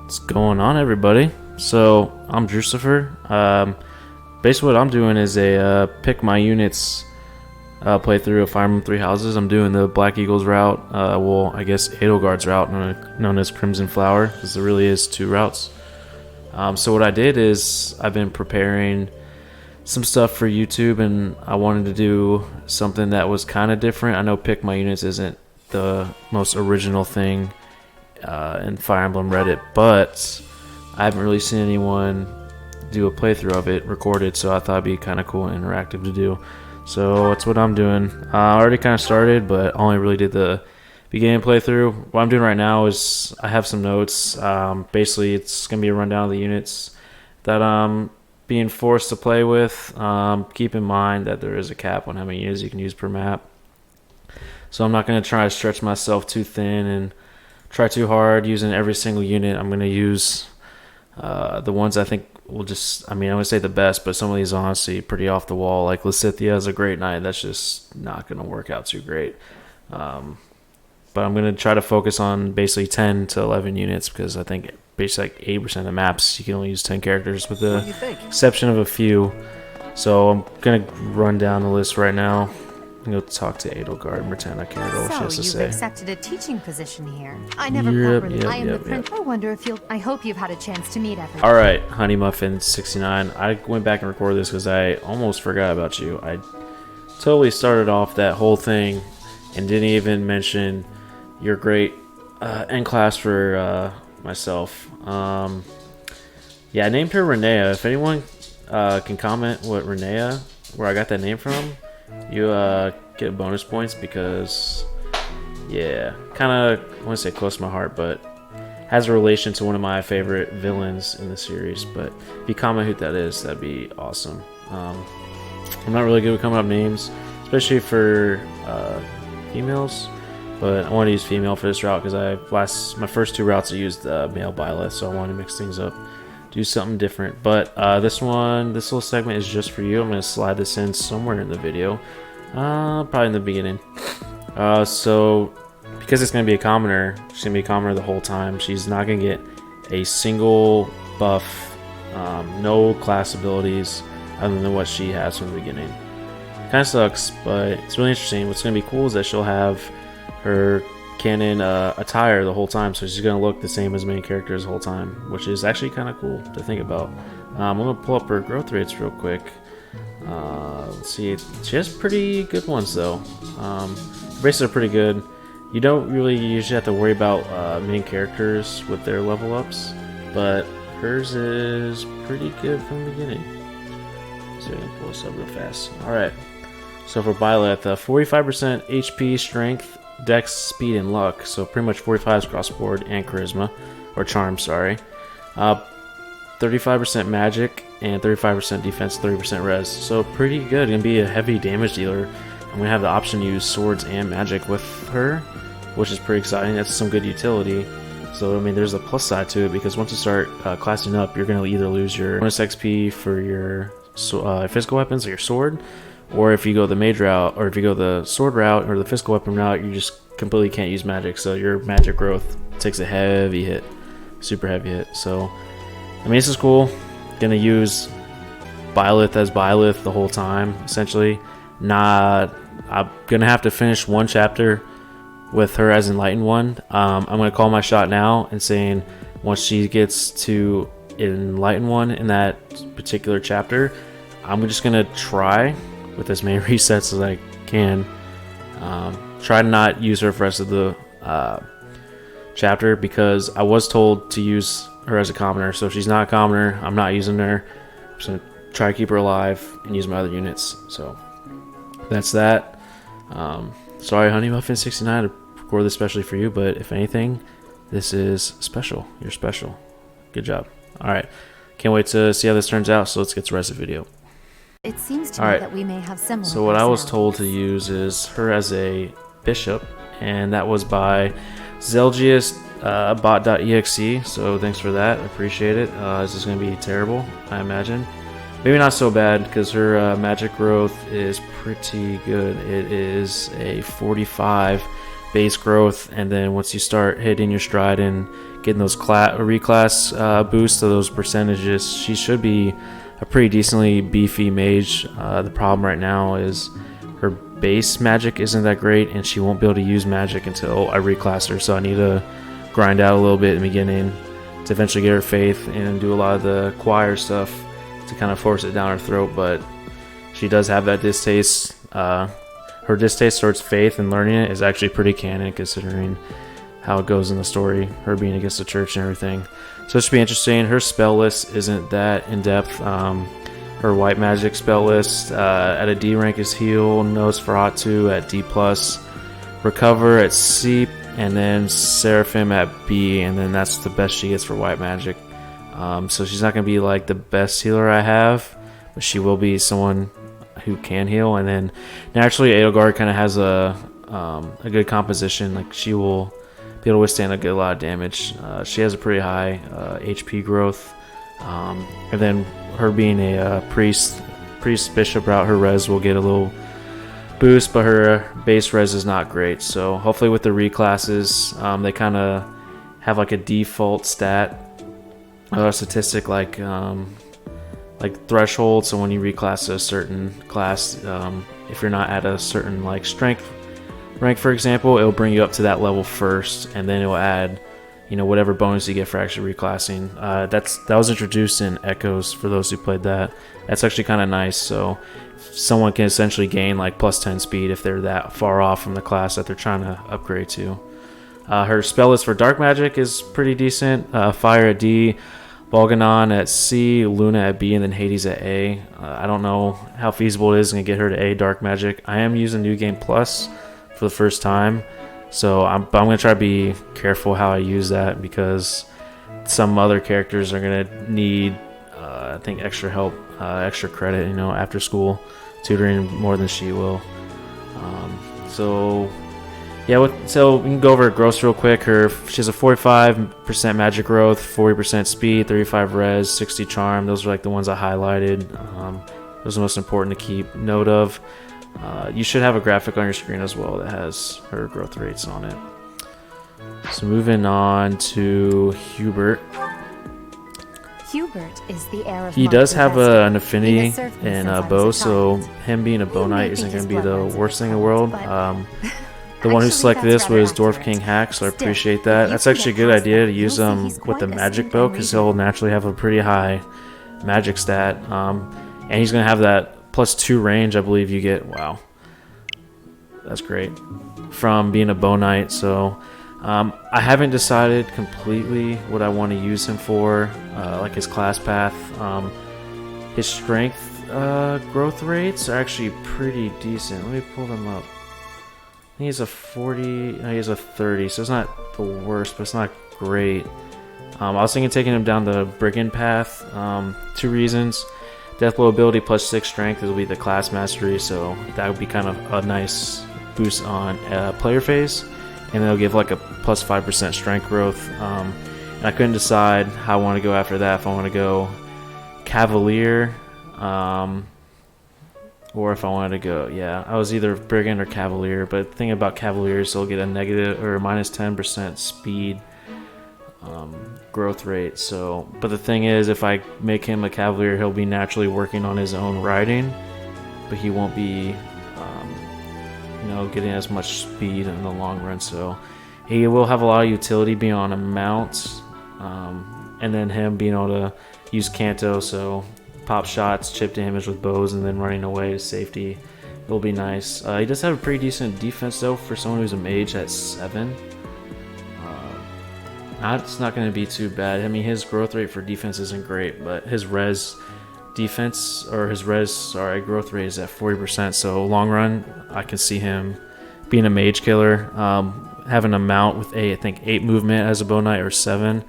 What's going on, everybody? So I'm Drewstopher. Basically what I'm doing is a pick my units playthrough of Fire Emblem Three Houses. I'm doing the Black Eagles route, well, I guess Edelgard's route, known as Crimson Flower, because there really is two routes. So what I did is I've been preparing some stuff for YouTube, and I wanted to do something that was kind of different. I know pick my units isn't the most original thing in Fire Emblem Reddit, but I haven't really seen anyone do a playthrough of it recorded, so I thought it'd be kind of cool and interactive to do. So that's what I'm doing. I already kind of started, but only really did the beginning playthrough. What I'm doing right now is I have some notes. Basically, it's going to be a rundown of the units that I'm being forced to play with. Keep in mind that there is a cap on how many units you can use per map. So I'm not going to try to stretch myself too thin and try too hard using every single unit. I'm going to use the ones I think will just, I would say the best, but some of these honestly pretty off the wall. Like Lysithea is a great knight. That's just not going to work out too great. But I'm going to try to focus on basically 10 to 11 units, because I think basically like 80% of the maps you can only use 10 characters with the exception of a few. So I'm going to run down the list right now. I'm going to talk to Edelgard and pretend I can't remember what she has to say. So you've accepted a teaching position here. I never properly. I am the prince. I wonder if you'll. I hope you've had a chance to meet everyone. All right, Honey Muffin 69. I went back and recorded this because I almost forgot about you. I totally started off that whole thing and didn't even mention your great end class for myself. Yeah, I named her Renea. If anyone can comment what Renea, where I got that name from, you get bonus points, because yeah, kind of, I want to say close to my heart, but has a relation to one of my favorite villains in the series. But if you comment who that is, that'd be awesome. I'm not really good with coming up with names, especially for females, but I want to use female for this route because my first two routes I used male Byleth, so I want to mix things up, do something different. But this little segment is just for you. I'm going to slide this in somewhere in the video, probably in the beginning. So because it's going to be a commoner, she's going to be a commoner the whole time. She's not going to get a single buff, no class abilities other than what she has from the beginning. Kind of sucks, but it's really interesting. What's going to be cool is that she'll have her canon attire the whole time, so she's going to look the same as main characters the whole time, which is actually kind of cool to think about. I'm going to pull up her growth rates real quick. Let's see, she has pretty good ones though. Races are pretty good. You don't really usually have to worry about main characters with their level ups, but hers is pretty good from the beginning. So I can pull this up real fast. Alright, so for Byleth, 45% HP, strength, dex, speed, and luck, so pretty much 45 across the board, and charisma, or charm, sorry. 35% magic, and 35% defense, 30% res, so pretty good. Gonna be a heavy damage dealer. I'm gonna have the option to use swords and magic with her, which is pretty exciting. That's some good utility. So there's a plus side to it, because once you start classing up, you're gonna either lose your bonus XP for your physical weapons, like your sword, or if you go the mage route, or if you go the sword route or the physical weapon route, you just completely can't use magic, so your magic growth takes a heavy hit, super heavy hit. So this is cool. Gonna use Byleth as Byleth the whole time, essentially. I'm gonna have to finish one chapter with her as Enlightened One. I'm gonna call my shot now and saying once she gets to Enlightened One in that particular chapter, I'm just gonna try with as many resets as I can. Try to not use her for the rest of the chapter, because I was told to use her as a commoner. So if she's not a commoner, I'm not using her. I'm just gonna try to keep her alive and use my other units. So that's that. Sorry, Honey Muffin 69, to record this especially for you, but if anything, this is special. You're special. Good job. All right, can't wait to see how this turns out. So let's get to the rest of the video. It seems to me that we may have similar. So what I was told to use is her as a bishop, and that was by Zelgius bot.exe. So thanks for that. I appreciate it. This is going to be terrible, I imagine. Maybe not so bad, because her magic growth is pretty good. It is a 45 base growth, and then once you start hitting your stride and getting those reclass boosts to those percentages, she should be a pretty decently beefy mage. The problem right now is her base magic isn't that great, and she won't be able to use magic until I reclass her, so I need to grind out a little bit in the beginning to eventually get her faith and do a lot of the choir stuff to kind of force it down her throat. But she does have that distaste. Her distaste towards faith and learning it is actually pretty canon considering how it goes in the story, her being against the church and everything. So it should be interesting. Her spell list isn't that in-depth. Her white magic spell list at a D rank is heal, Nosferatu at D+, recover at C, and then Seraphim at B, and then that's the best she gets for white magic. So she's not going to be like the best healer I have, but she will be someone who can heal. And then naturally Edelgard kind of has a good composition. Like she will be able to withstand a lot of damage. She has a pretty high HP growth, and then her being a priest bishop route, her res will get a little boost, but her base res is not great. So hopefully with the reclasses, they kind of have like a default statistic like threshold. So when you reclass a certain class, if you're not at a certain like strength rank, for example, it'll bring you up to that level first, and then it'll add, whatever bonus you get for actually reclassing. That was introduced in Echoes for those who played that. That's actually kind of nice. So someone can essentially gain like plus 10 speed if they're that far off from the class that they're trying to upgrade to. Her spell list for dark magic is pretty decent. Fire at D, Volganon at C, Luna at B, and then Hades at A. I don't know how feasible it is to get her to A dark magic. I am using New Game Plus for the first time, so I'm going to try to be careful how I use that, because some other characters are going to need I think extra help, extra credit, after school tutoring more than she will. So we can go over her growth real quick. She has a 45% magic growth, 40% speed, 35 res, 60 charm. Those are like the ones I highlighted. Those are the most important to keep note of. You should have a graphic on your screen as well that has her growth rates on it. So moving on to Hubert. Hubert is the heir of He does have an affinity in bow, so him being a bow knight isn't going to be the worst thing in the world. The one who selected this was Dwarf King Hack, so I appreciate that. That's actually a good idea to use him with the magic bow, because he'll naturally have a pretty high magic stat. And he's going to have that +2 range, I believe you get. Wow. That's great. From being a bow knight. So I haven't decided completely what I want to use him for, like his class path. His strength growth rates are actually pretty decent. Let me pull them up. I think he's a 40, no, he has a 30, so it's not the worst, but it's not great. I was thinking taking him down the Brigand path. 2 reasons. Deathblow ability +6 strength will be the class mastery, so that would be kind of a nice boost on player phase. And it'll give like a +5% strength growth. And I couldn't decide how I want to go after that, if I want to go Cavalier, or if I wanted to go, I was either Brigand or Cavalier, but the thing about Cavalier is they'll get a negative or -10% speed growth rate. So, but the thing is, if I make him a Cavalier, he'll be naturally working on his own riding, but he won't be, getting as much speed in the long run. So he will have a lot of utility being on a mount, and then him being able to use Canto, so pop shots, chip damage with bows, and then running away to safety. It'll be nice. He does have a pretty decent defense though for someone who's a mage at 7. It's not going to be too bad. I mean, his growth rate for defense isn't great, but his growth rate is at 40%. So long run, I can see him being a mage killer. Having a mount with I think 8 movement as a bow knight, or 7.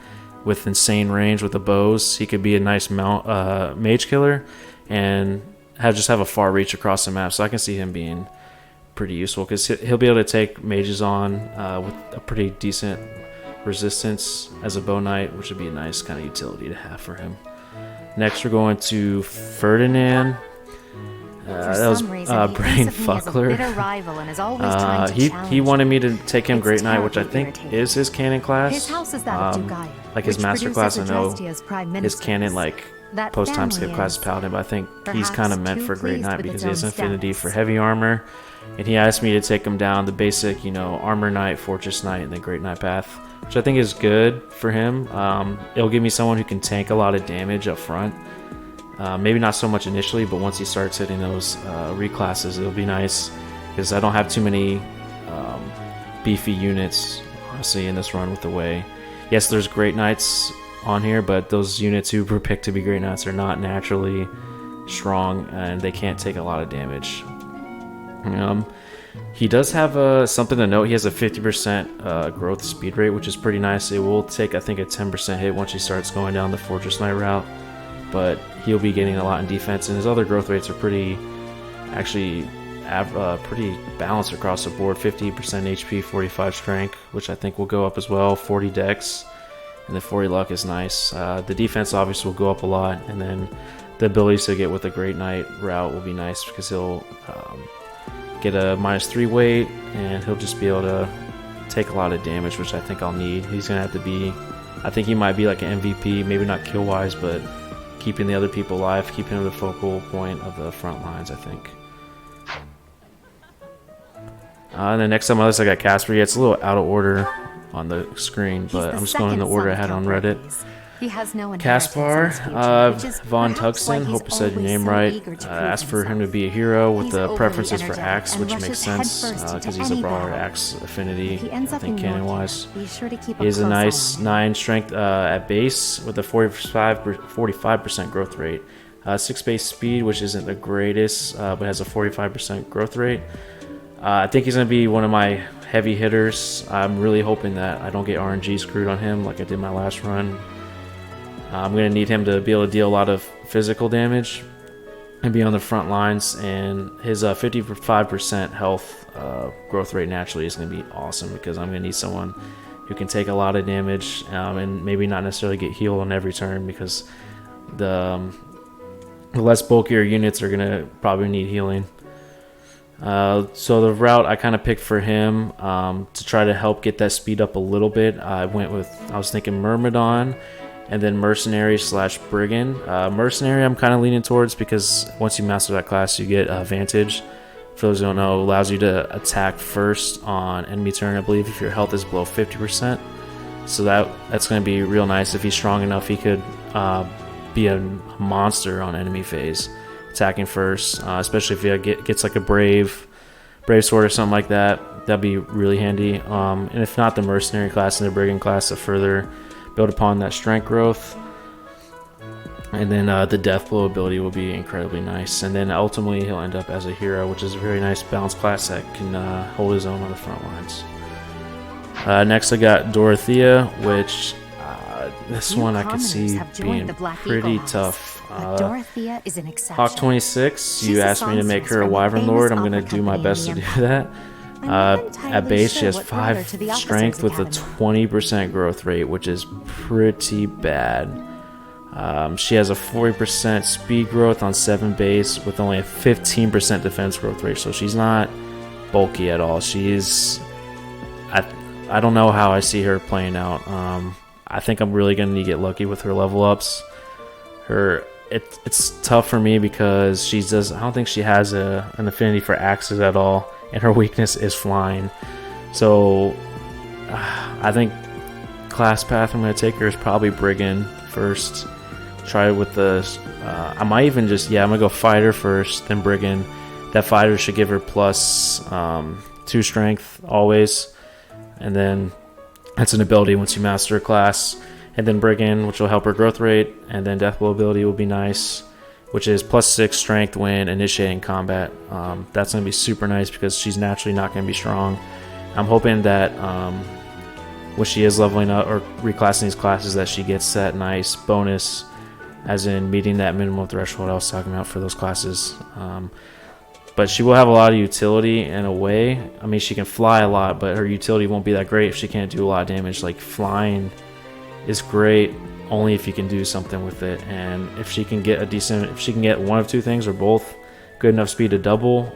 With insane range with the bows, he could be a nice mage killer, and have a far reach across the map. So I can see him being pretty useful, because he'll be able to take mages on with a pretty decent resistance as a bow knight, which would be a nice kind of utility to have for him. Next, we're going to Ferdinand. That was Brain Fuckler. He wanted me to take him Great Knight, which I think is his canon class. His house is that of Dugaya, like his master class, I know prime his canon like post time skip class is Paladin, but I think he's kind of meant for Great Knight because he has affinity for heavy armor. And he asked me to take him down the basic, Armor Knight, Fortress Knight, and the Great Knight path, which I think is good for him. It'll give me someone who can tank a lot of damage up front. Maybe not so much initially, but once he starts hitting those reclasses, it'll be nice because I don't have too many beefy units, honestly, in this run with the way. Yes, there's Great Knights on here, but those units who were picked to be Great Knights are not naturally strong and they can't take a lot of damage. He does have something to note. He has a 50% growth speed rate, which is pretty nice. It will take, I think, a 10% hit once he starts going down the Fortress Knight route, but he'll be getting a lot in defense, and his other growth rates are pretty balanced across the board. 50% HP, 45 strength, which I think will go up as well, 40 dex, and the 40 luck is nice. The defense obviously will go up a lot, and then the abilities to get with the Great Knight route will be nice because he'll get a -3 weight, and he'll just be able to take a lot of damage, which I think I'll need. He's going to have to be, I think he might be like an MVP, maybe not kill-wise, but keeping the other people alive, keeping him the focal point of the front lines, I think. And then next on my list, I got Casper. Yeah, it's a little out of order on the screen, but I'm just going in the order I had on Reddit. He has no Caspar, Von Tuxton, hope I said your name right. Asked for him to be a hero with the preferences for Axe, which makes sense because he's a brawler Axe affinity, I think canon-wise. He has a nice 9 strength at base with a 45% growth rate. 6 base speed, which isn't the greatest, but has a 45% growth rate. I think he's going to be one of my heavy hitters. I'm really hoping that I don't get RNG screwed on him like I did my last run. I'm going to need him to be able to deal a lot of physical damage and be on the front lines, and his 55% health growth rate naturally is going to be awesome because I'm going to need someone who can take a lot of damage and maybe not necessarily get healed on every turn because the less bulkier units are going to probably need healing. So the route I kind of picked for him to try to help get that speed up a little bit, I was thinking Myrmidon and then Mercenary / Brigand. Mercenary I'm kind of leaning towards because once you master that class you get Vantage. For those who don't know, it allows you to attack first on enemy turn, I believe, if your health is below 50%. So that's going to be real nice. If he's strong enough, he could be a monster on enemy phase, attacking first, especially if he gets like a brave sword or something like that. That'd be really handy. And if not, the Mercenary class and the Brigand class to further build upon that strength growth. And then the death blow ability will be incredibly nice. And then ultimately he'll end up as a hero, which is a very nice balanced class that can hold his own on the front lines. Next I got Dorothea, which this one I could see being pretty tough. Dorothea is an exception. Hawk 26, you asked me to make her a Wyvern Lord. I'm going to do my best to do that. At base, she has 5 strength with a 20% growth rate, which is pretty bad. She has a 40% speed growth on 7 base with only a 15% defense growth rate, so she's not bulky at all. She's... I don't know how I see her playing out. I think I'm really going to need to get lucky with her level ups. It's tough for me because I don't think she has an affinity for axes at all, and her weakness is flying. So I think class path I'm going to take her is probably Brigand first. Try with the I might even I'm going to go fighter first, then Brigand. That fighter should give her plus 2 strength always, and then that's an ability once you master a class. And then Brigand, which will help her growth rate, and then Death Blow ability will be nice, which is plus 6 strength when initiating combat. That's going to be super nice because she's naturally not going to be strong. I'm hoping that when she is leveling up or reclassing these classes that she gets that nice bonus, as in meeting that minimum threshold I was talking about for those classes. But she will have a lot of utility in a way. I mean, she can fly a lot, but her utility won't be that great if she can't do a lot of damage. Like, flying is great only if you can do something with it, and if she can get one of 2 things or both, good enough speed to double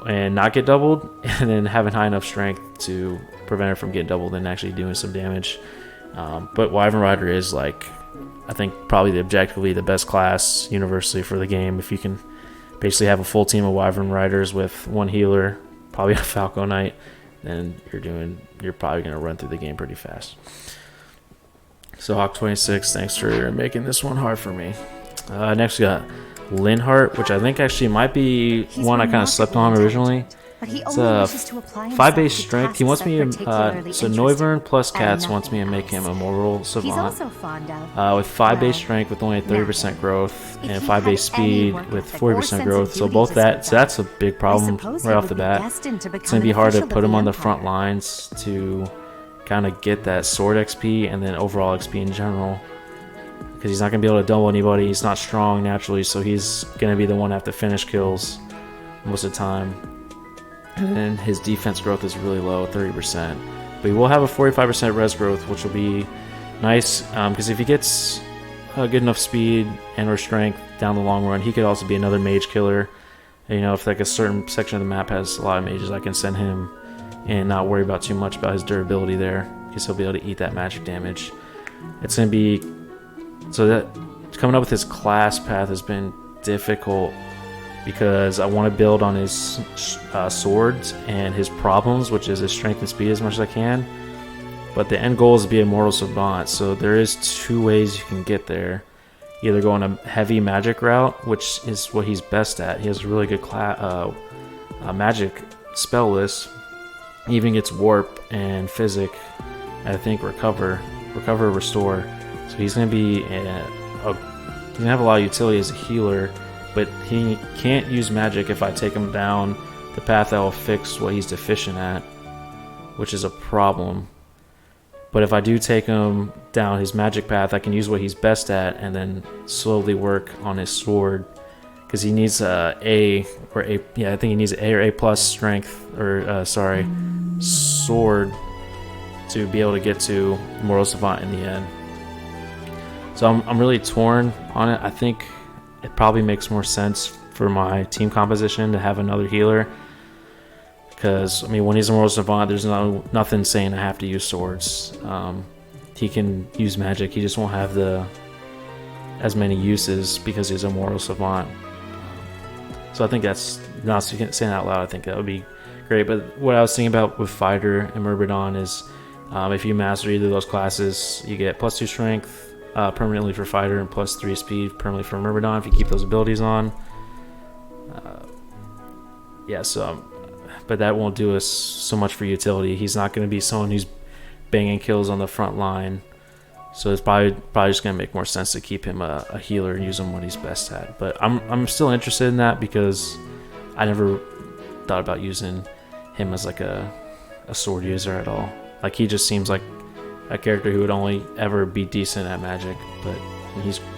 and not get doubled, and then having high enough strength to prevent her from getting doubled and actually doing some damage. But Wyvern Rider is like, I think probably objectively the best class universally for the game. If you can basically have a full team of Wyvern Riders with one healer, probably a Falco Knight, then you're probably going to run through the game pretty fast. So Hawk26, thanks for making this one hard for me. Next we got Linhardt, which I think actually might be one I kind of slept on originally. It's a 5 base strength. He wants me to, so Noivern plus Cats wants me to make him a Moral Savant. With 5 base strength with only a 30% growth, and 5 base speed with 40% growth. So both that, so that's a big problem right off the bat. It's going to be hard to put him on the front lines to kind of get that sword XP and then overall XP in general. Because he's not going to be able to double anybody. He's not strong naturally, so he's going to be the one to have to finish kills most of the time. And his defense growth is really low, 30%. But he will have a 45% res growth, which will be nice. Because if he gets good enough speed and or strength down the long run, he could also be another mage killer. And, you know, if like a certain section of the map has a lot of mages, I can send him and not worry about too much about his durability there, because he'll be able to eat that magic damage. It's going to be... So that coming up with his class path has been difficult, because I want to build on his swords and his problems, which is his strength and speed as much as I can. But the end goal is to be a Mortal Savant, so there is 2 ways you can get there. Either go on a heavy magic route, which is what he's best at. He has a really good magic spell list. He even gets Warp and Physic, I think Recover, Restore. So he's going to be he's going to have a lot of utility as a healer, but he can't use magic if I take him down the path that will fix what he's deficient at, which is a problem. But if I do take him down his magic path, I can use what he's best at and then slowly work on his sword, because he needs I think he needs A or A plus strength, or sword, to be able to get to Mortal Savant in the end. So I'm really torn on it. I think it probably makes more sense for my team composition to have another healer, because I mean, when he's a Mortal Savant, there's nothing saying I have to use swords. He can use magic, he just won't have as many uses because he's a Mortal Savant. So I think that's, not saying that out loud, I think that would be great. But what I was thinking about with Fighter and Myrmidon is, if you master either of those classes, you get +2 strength permanently for Fighter and +3 speed permanently for Myrmidon if you keep those abilities on. But that won't do us so much for utility. He's not going to be someone who's banging kills on the front line, so it's probably just going to make more sense to keep him a healer and use him what he's best at. But I'm still interested in that, because I never thought about using him as like a sword user at all. Like, he just seems like a character who would only ever be decent at magic, but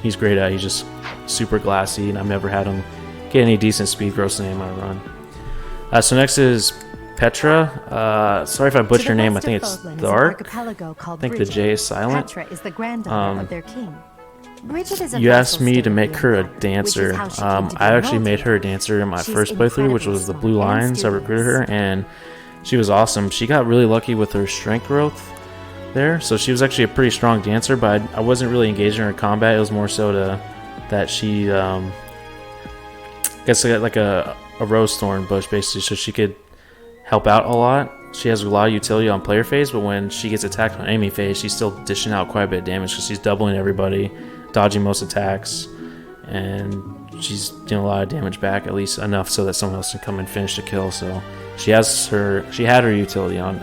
he's great at it. He's just super glassy, and I've never had him get any decent speed growth in my run. So next is Petra. Sorry if I butcher your name. I think it's Dark. I think the J is silent. Petra is the granddaughter of their king. You asked me to make her a dancer. I actually made her a dancer in my first playthrough, which was the Blue Lions. I recruited her, and she was awesome. She got really lucky with her strength growth there, so she was actually a pretty strong dancer, but I wasn't really engaging her in combat. It was more so that she I guess like a rose thorn bush, basically, so she could help out a lot. She has a lot of utility on player phase, but when she gets attacked on enemy phase, she's still dishing out quite a bit of damage, because she's doubling everybody, dodging most attacks, and she's doing a lot of damage back, at least enough so that someone else can come and finish the kill. So she had her utility on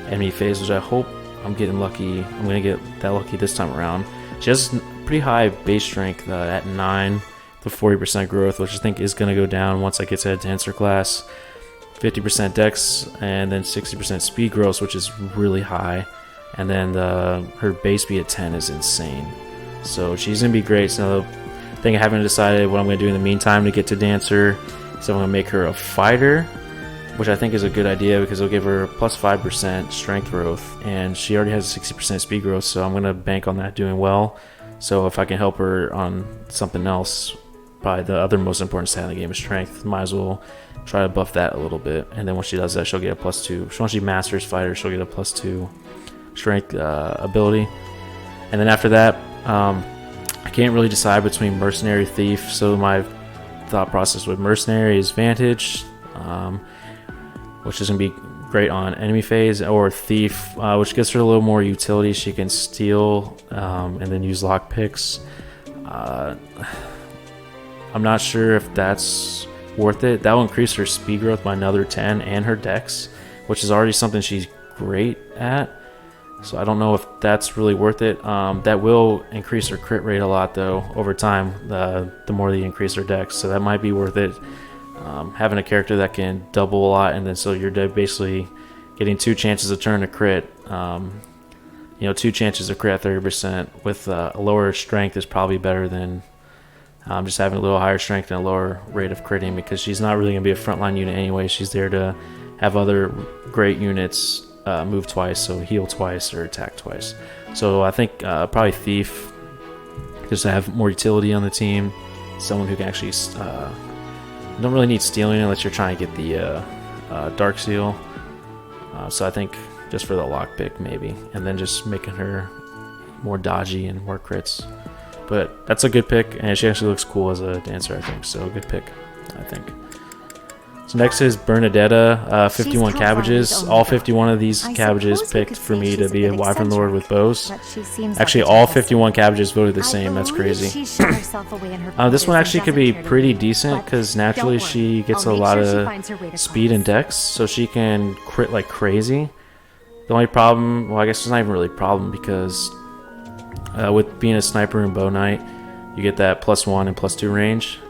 enemy phase, which I hope I'm getting lucky. I'm going to get that lucky this time around. She has pretty high base strength at 9 to 40% growth, which I think is going to go down once I get to a dancer class. 50% dex, and then 60% speed growth, which is really high. And then her base speed at 10 is insane. So she's going to be great. So the thing I haven't decided what I'm going to do in the meantime to get to dancer, so I'm going to make her a fighter, which I think is a good idea, because it'll give her +5% strength growth, and she already has 60% speed growth, so I'm going to bank on that doing well. So if I can help her on something else probably the other most important stat in the game is strength. Might as well try to buff that a little bit. And then once she does that, she'll get a +2. Once she masters fighter, she'll get a +2 strength ability. And then after that, I can't really decide between mercenary, thief. So my thought process with mercenary is vantage, which is going to be great on enemy phase, or thief, which gives her a little more utility. She can steal and then use lock picks. I'm not sure if that's worth it. That will increase her speed growth by another 10 and her dex, which is already something she's great at. So I don't know if that's really worth it. That will increase her crit rate a lot though over time, the more they increase her dex. So that might be worth it. Having a character that can double a lot, and then so you're basically getting 2 chances a turn to crit. 2 chances to crit at 30% with a lower strength is probably better than just having a little higher strength and a lower rate of critting, because she's not really going to be a frontline unit anyway. She's there to have other great units move twice, so heal twice or attack twice. So I think probably thief, just to have more utility on the team. Someone who can actually don't really need stealing unless you're trying to get the dark seal. So I think just for the lockpick maybe, and then just making her more dodgy and more crits. But that's a good pick, and she actually looks cool as a dancer, I think. So good pick, I think. So next is Bernadetta, 51 cabbages. All 51 of these cabbages picked for me to be a Wyvern Lord with bows. Actually, all 51 cabbages voted the same. That's crazy. This one actually could be pretty decent because naturally she gets a lot of speed and dex, so she can crit like crazy. The only problem, well, I guess it's not even really a problem, because with being a sniper and bow knight, you get that +1 and +2 range,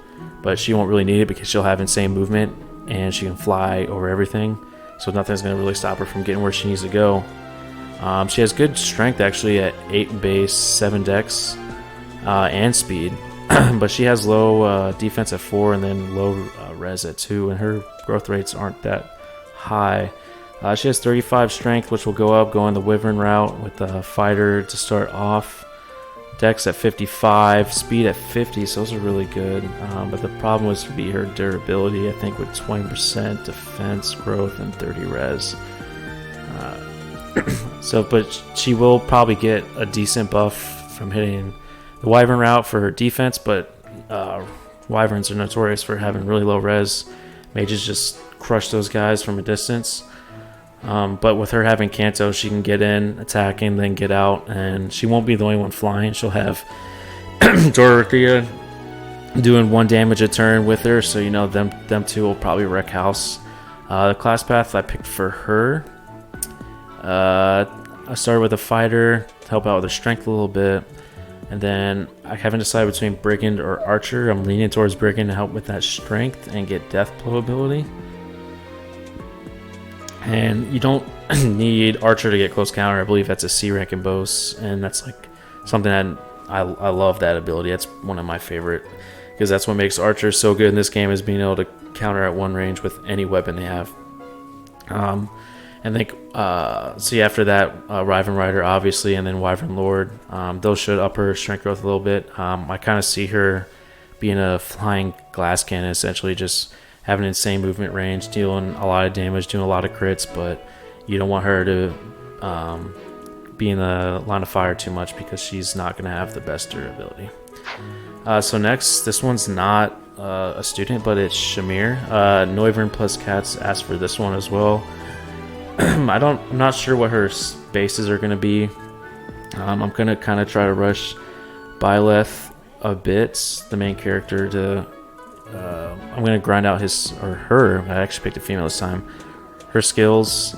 but she won't really need it because she'll have insane movement and she can fly over everything, so nothing's going to really stop her from getting where she needs to go. She has good strength actually at 8 base, 7 dex, and speed, but she has low defense at 4 and then low res at 2, and her growth rates aren't that high. She has 35 strength, which will go up going the Wyvern route with the fighter to start off. Dex at 55, speed at 50, so those are really good. But the problem was to be her durability, I think, with 20% defense growth and 30 res. But she will probably get a decent buff from hitting the Wyvern route for her defense, but Wyverns are notorious for having really low res. Mages just crush those guys from a distance. But with her having Canto, she can get in, attacking, then get out, and she won't be the only one flying. She'll have Dorothea doing 1 damage a turn with her, so them two will probably wreck house. The class path I picked for her, I started with a fighter to help out with her strength a little bit, and then I haven't decided between Brigand or Archer. I'm leaning towards Brigand to help with that strength and get death blow ability. And you don't need Archer to get close counter. I believe that's a C rank in bows, and that's like something that I love that ability. That's one of my favorite, because that's what makes Archer so good in this game, is being able to counter at 1 range with any weapon they have. And think see after that, Wyvern Rider obviously, and then Wyvern Lord. Those should up her strength growth a little bit. I kind of see her being a flying glass cannon, essentially just having insane movement range, dealing a lot of damage, doing a lot of crits, but you don't want her to be in the line of fire too much, because she's not going to have the best durability. So next, this one's not a student, but it's Shamir. Noivern plus Cats asked for this one as well. I'm not sure what her bases are going to be. I'm going to kind of try to rush Byleth a bit, the main character, to I'm going to grind out her. I actually picked a female this time. Her skills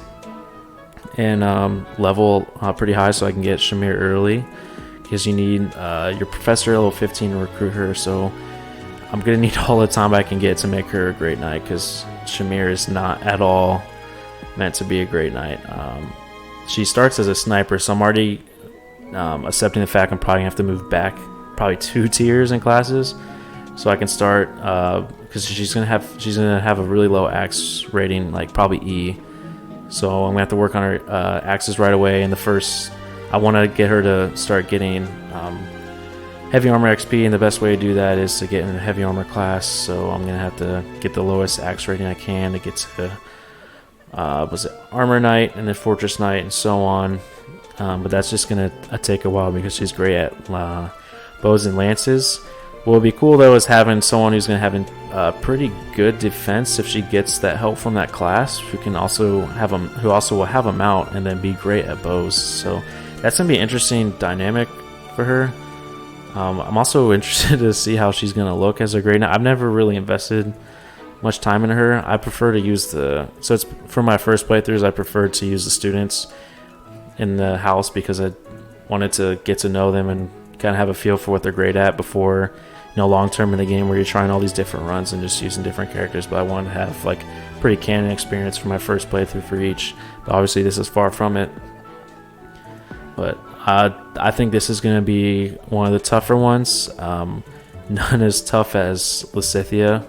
and level pretty high, so I can get Shamir early, because you need your professor level 15 to recruit her. So I'm going to need all the time I can get to make her a great knight, because Shamir is not at all meant to be a great knight. She starts as a sniper, so I'm already accepting the fact I'm probably going to have to move back probably 2 tiers in classes, so I can start, because she's gonna have a really low axe rating, like probably E. So I'm gonna have to work on her axes right away. And I want to get her to start getting heavy armor XP, and the best way to do that is to get in a heavy armor class. So I'm gonna have to get the lowest axe rating I can to get to was it Armor Knight and then Fortress Knight and so on. But that's just gonna take a while because she's great at bows and lances. What would be cool though is having someone who's gonna have pretty good defense if she gets that help from that class, who can also have them, who also will have a mount and then be great at bows. So that's gonna be an interesting dynamic for her. I'm also interested to see how she's gonna look as a Grey Knight. I've never really invested much time in her. I prefer to use so it's for my first playthroughs. I prefer to use the students in the house because I wanted to get to know them and kind of have a feel for what they're great at before, long term in the game where you're trying all these different runs and just using different characters. But I wanted to have like pretty canon experience for my first playthrough for each. But obviously this is far from it. But I think this is going to be one of the tougher ones. None as tough as Lysithea,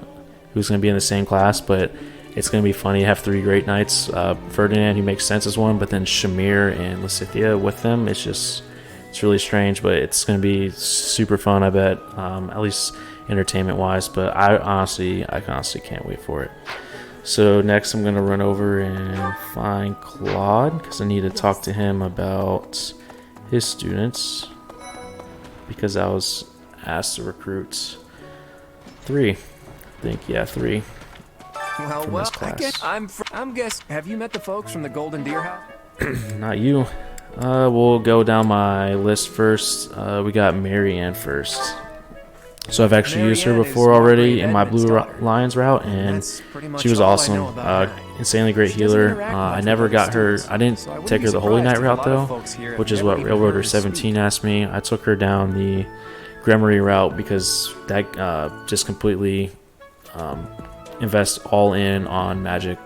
who's going to be in the same class, but it's going to be funny to have 3 Great Knights. Ferdinand, who makes sense as one, but then Shamir and Lysithea with them. It's really strange, but it's going to be super fun, I bet, at least entertainment-wise. But I honestly can't wait for it. So next I'm going to run over and find Claude, because I need to talk to him about his students, because I was asked to recruit 3. I think, yeah, 3 from this class. I'm guess. Have you met the folks from the Golden Deer House? Not you. We'll go down my list first. We got Marianne first. So I've actually used her before already in my Blue Lions route, and she was awesome. Insanely great healer. I never got her. I didn't take her the Holy Knight route though, which is what Railroader 17 asked me. I took her down the Gremory route because that just completely invest all in on magic.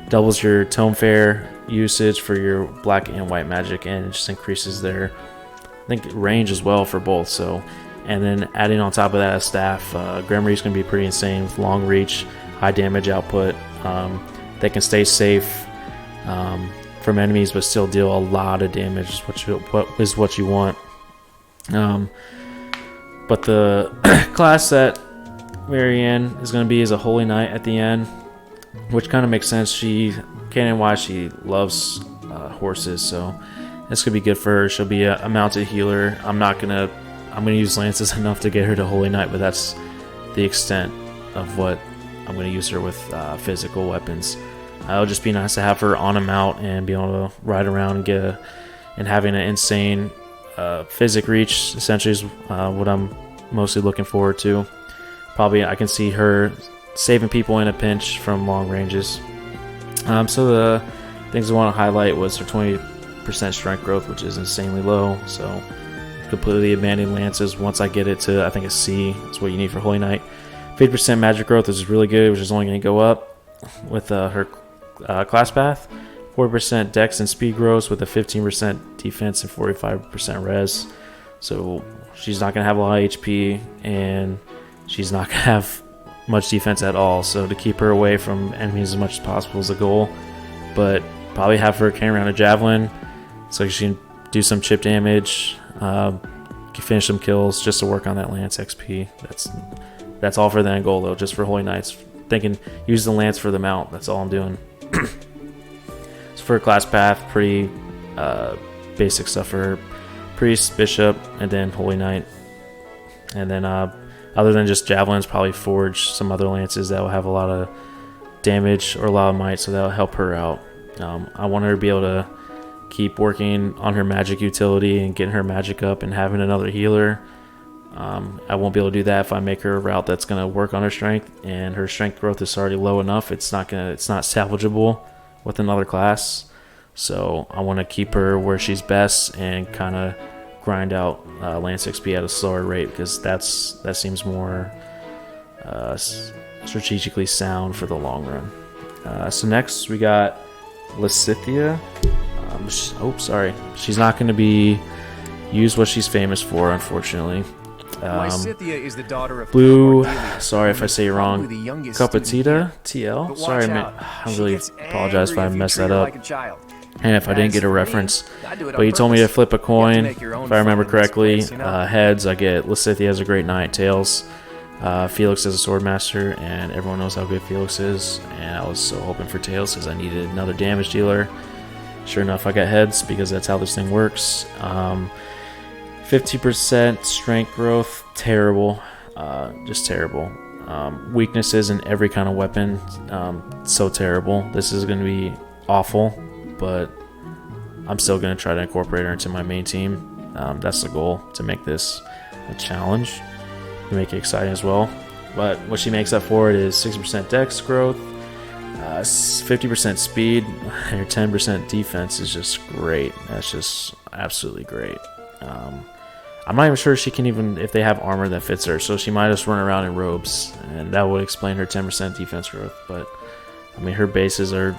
Doubles your Tome Fair usage for your black and white magic, and it just increases their, I think, range as well for both. So, and then adding on top of that a staff, Gremory is going to be pretty insane with long reach, high damage output. They can stay safe from enemies but still deal a lot of damage, is what you want. But the class that Marianne is going to be is a Holy Knight at the end, which kind of makes sense. Canon-wise, she loves horses, so this could be good for her. She'll be a mounted healer. I'm gonna use lances enough to get her to Holy Knight, but that's the extent of what I'm gonna use her with physical weapons. It'll just be nice to have her on a mount and be able to ride around and having an insane physic reach. Essentially, is what I'm mostly looking forward to. Probably I can see her saving people in a pinch from long ranges. So the things I want to highlight was her 20% strength growth, which is insanely low. So completely abandoned lances. Once I get it to, I think, a C, that's what you need for Holy Knight. 50% magic growth, which is really good, which is only going to go up with her class path. 40% dex and speed growth with a 15% defense and 45% res. So she's not going to have a lot of HP, and she's not going to have much defense at all. So to keep her away from enemies as much as possible is the goal. But probably have her carry around a javelin so she can do some chip damage, finish some kills just to work on that lance XP. That's all for the end goal though, just for Holy Knights. Thinking use the lance for the mount. That's all I'm doing. So for class path, pretty basic stuff for her. Priest, Bishop, and then Holy Knight. And then other than just javelins, probably forge some other lances that will have a lot of damage or a lot of might, so that'll help her out. I want her to be able to keep working on her magic utility and getting her magic up and having another healer. I won't be able to do that if I make her a route that's going to work on her strength, and her strength growth is already low enough. It's not salvageable with another class. So I want to keep her where she's best and kind of grind out Lance XP at a slower rate, because that seems more strategically sound for the long run. So next we got Lysithea. She's not going to be used what she's famous for, unfortunately. Lysithea is the daughter of Blue, sorry if I say it wrong, Capatita TL. Sorry, I really apologize if I messed that up. And if I didn't get a reference, but he told me to flip a coin. If I remember correctly, heads, I get Lysithea has a great knight, tails, Felix is a sword master, and everyone knows how good Felix is. And I was so hoping for tails because I needed another damage dealer. Sure enough, I got heads because that's how this thing works. 50% strength growth, terrible, just terrible. Weaknesses in every kind of weapon, so terrible. This is going to be awful, but I'm still going to try to incorporate her into my main team. That's the goal, to make this a challenge, to make it exciting as well. But what she makes up for it is 60% dex growth, 50% speed, and her 10% defense is just great. That's just absolutely great. I'm not even sure she can even, if they have armor that fits her, so she might just run around in robes, and that would explain her 10% defense growth. But I mean, her bases are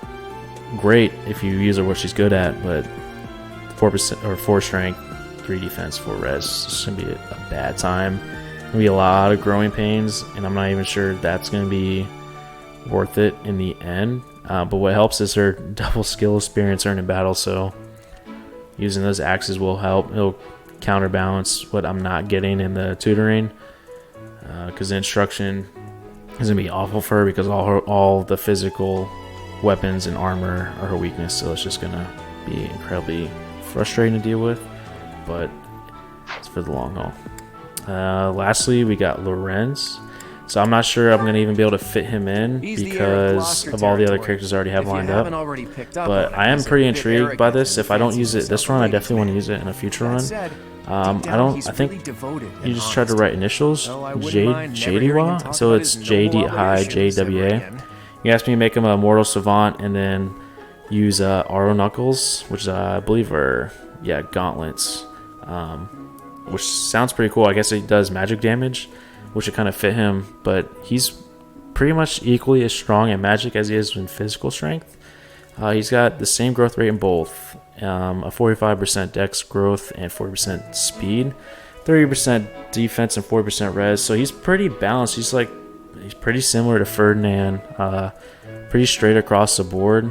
great if you use her what she's good at, but 4% or 4 strength, 3 defense, 4 res. It's gonna be a bad time. Gonna be a lot of growing pains, and I'm not even sure that's gonna be worth it in the end. But what helps is her double skill experience earned in battle, so using those axes will help. It'll counterbalance what I'm not getting in the tutoring, because the instruction is gonna be awful for her because all the physical weapons and armor are her weakness, so it's just gonna be incredibly frustrating to deal with, but it's for the long haul. Lastly, we got Lorenz. So I'm not sure I'm going to even be able to fit him in because of all the other characters I already have lined up. But I am pretty intrigued by this. If I don't use it this run, I definitely want to use it in a future run. I think you just tried to write initials, JDWA, so it's JDIJWA. You asked me to make him a Mortal Savant and then use Arrow Knuckles, which I believe are, gauntlets, which sounds pretty cool. I guess it does magic damage, which would kind of fit him, but he's pretty much equally as strong at magic as he is in physical strength. He's got the same growth rate in both, a 45% dex growth and 40% speed, 30% defense and 40% res, so he's pretty balanced. He's pretty similar to Ferdinand, pretty straight across the board.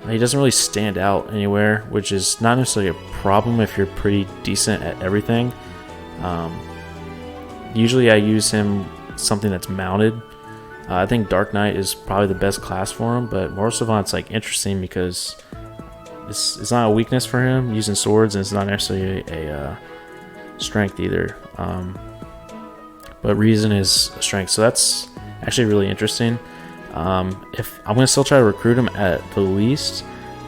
He doesn't really stand out anywhere, which is not necessarily a problem if you're pretty decent at everything. Usually I use him something that's mounted. I think Dark Knight is probably the best class for him, but Mortal Savant's interesting because it's not a weakness for him using swords, and it's not necessarily a strength either. But reason is strength, so that's actually really interesting. If I'm gonna still try to recruit him at the least,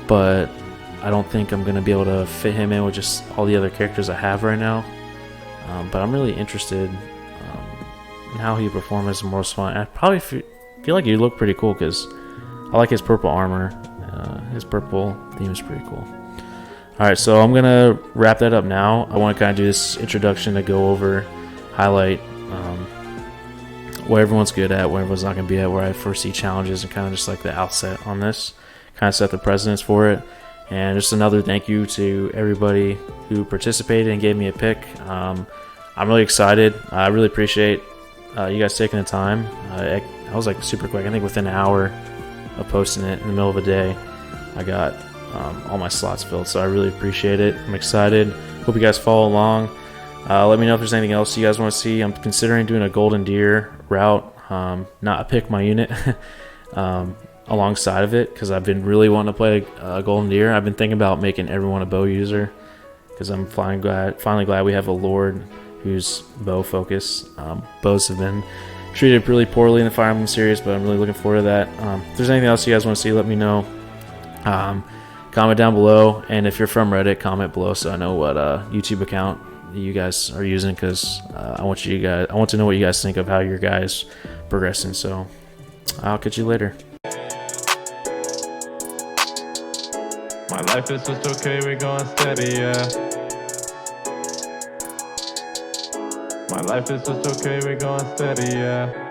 but I don't think I'm gonna be able to fit him in with just all the other characters I have right now. But I'm really interested in how he performs as a Mortal Savant. I probably feel like he look pretty cool because I like his purple armor. His purple theme is pretty cool. Alright, so I'm going to wrap that up now. I want to kind of do this introduction to go over, highlight what everyone's good at, what everyone's not going to be at, where I foresee challenges, and kind of just like the outset on this. Kind of set the precedence for it. And just another thank you to everybody who participated and gave me a pick. I'm really excited. I really appreciate you guys taking the time. I was super quick. I think within an hour of posting it in the middle of the day, I got all my slots filled. So I really appreciate it. I'm excited. Hope you guys follow along. Let me know if there's anything else you guys want to see. I'm considering doing a Golden Deer route, not pick my unit. Alongside of it, because I've been really wanting to play a Golden Deer. I've been thinking about making everyone a bow user, because I'm finally glad we have a Lord who's bow focused. Bows have been treated really poorly in the Fire Emblem series, but I'm really looking forward to that. If there's anything else you guys want to see, let me know. Comment down below, and if you're from Reddit, comment below so I know what YouTube account you guys are using, because I want to know what you guys think of how your guys progressing. So I'll catch you later. My life is just okay, we going steady, yeah. My life is just okay, we going steady, yeah.